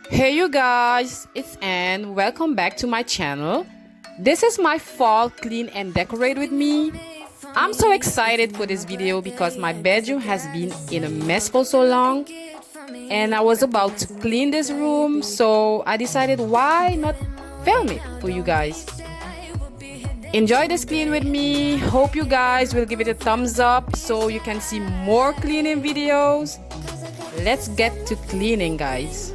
Hey you guys, it's Ann. Welcome back to my channel. This is my fall clean and decorate with me. I'm so excited for this video because my bedroom has been in a mess for so long and I was about to clean this room, so I decided why not film it for you guys. Enjoy this clean with me. Hope you guys will give it a thumbs up so you can see more cleaning videos. Let's get to cleaning, guys.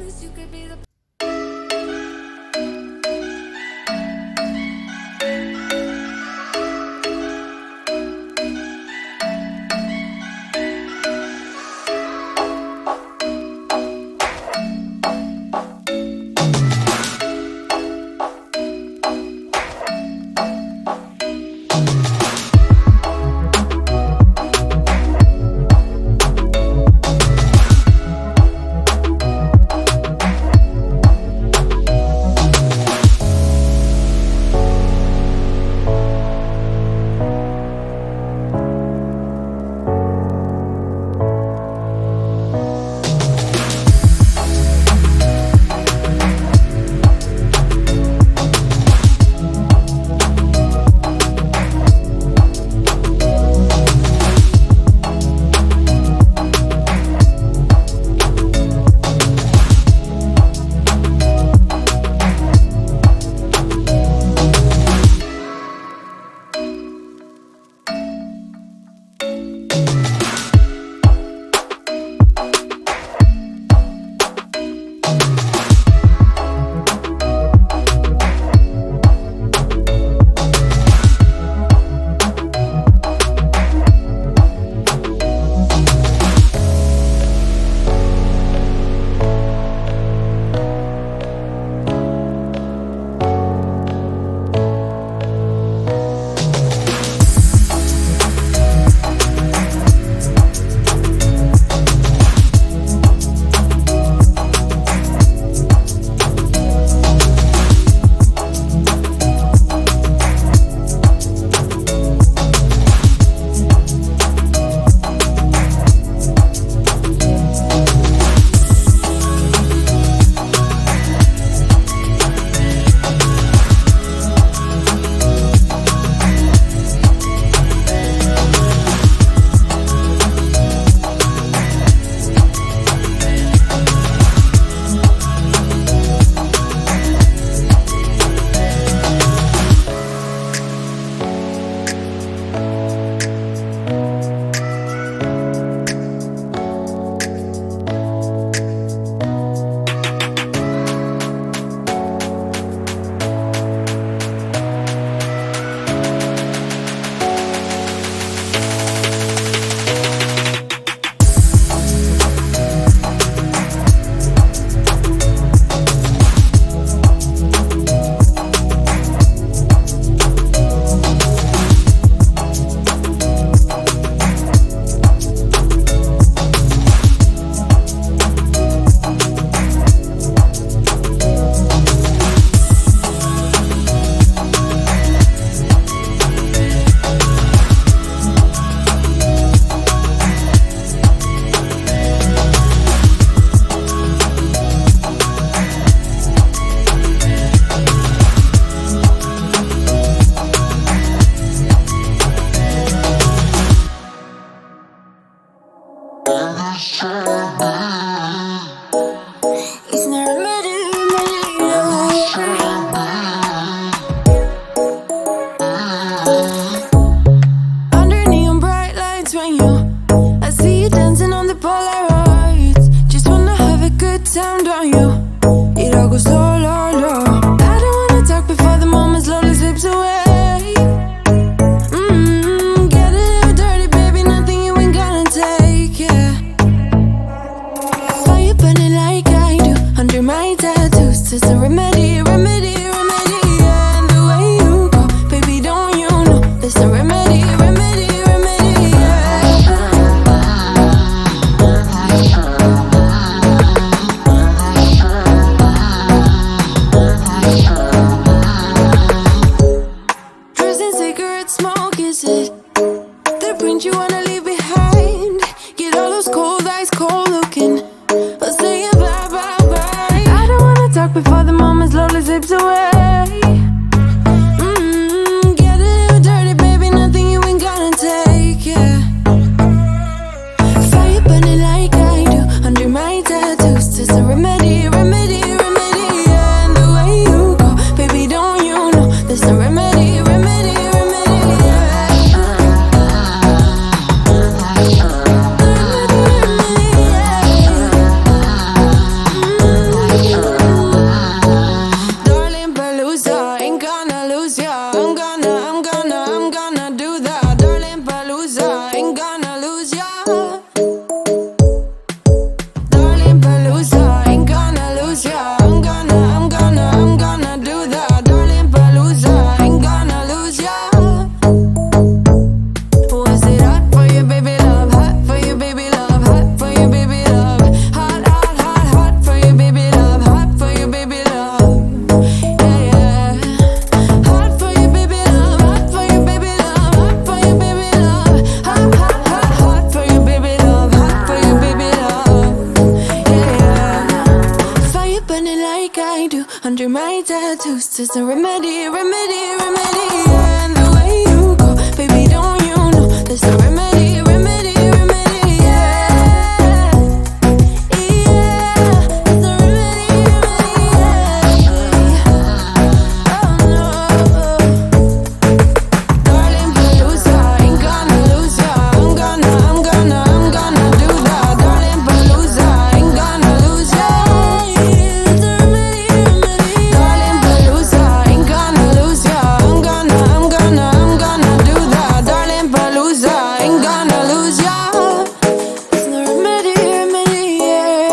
Under neon bright lights when I see you dancing on the Polaroids. Just wanna have a good time, don't you? It all goes low, low, low. I don't wanna talk before the moment slowly slips away. Get a little dirty, baby, nothing you ain't gonna take, yeah. under my tattoos. Just a remedy, remedy, remedy. And the way you go, baby, don't you know? There's a remedy, remedy, remedy. Yeah, yeah. There's a remedy, remedy. Yeah. Oh no, darling, Palooza, ain't gonna lose ya. I'm gonna do that, darling, Palooza, ain't gonna lose ya. There's a remedy, remedy. Darling, Palooza, ain't gonna lose ya. I'm gonna do that, darling, Palooza, ain't gonna lose ya. There's no remedy, remedy, yeah.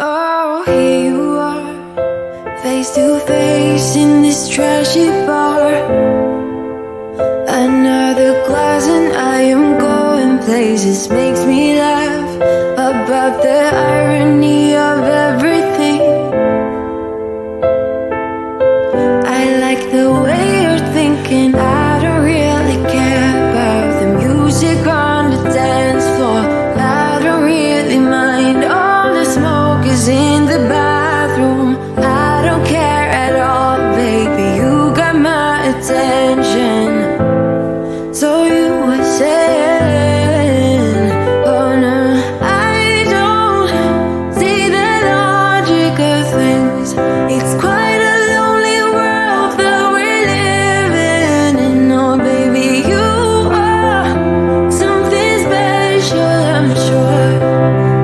Oh, here you are, face to face in this trashy bar. Another glass and I am going places. Makes me laugh about the irony of everything. I like the way you're thinking. I don't really care about the music on the dance floor. I don't really mind. All the smoke is in the bathroom. I don't care at all, baby. You got my attention. So you were saying, oh no, I don't see the logic of things. It's quite a lonely world that we're living in. Oh baby, you are something special, I'm sure.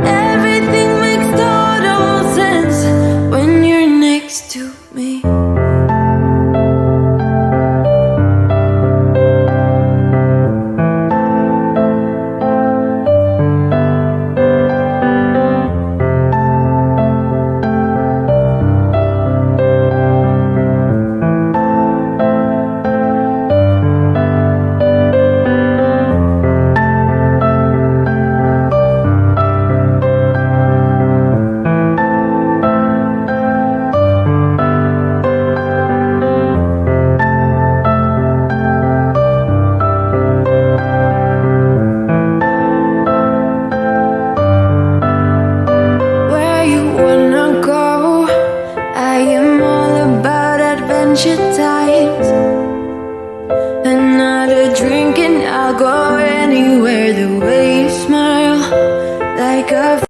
Everything makes total sense when you're next to me. Where you wanna go? I am all about adventure times. Another drink and I'll go anywhere. The way you smile, like a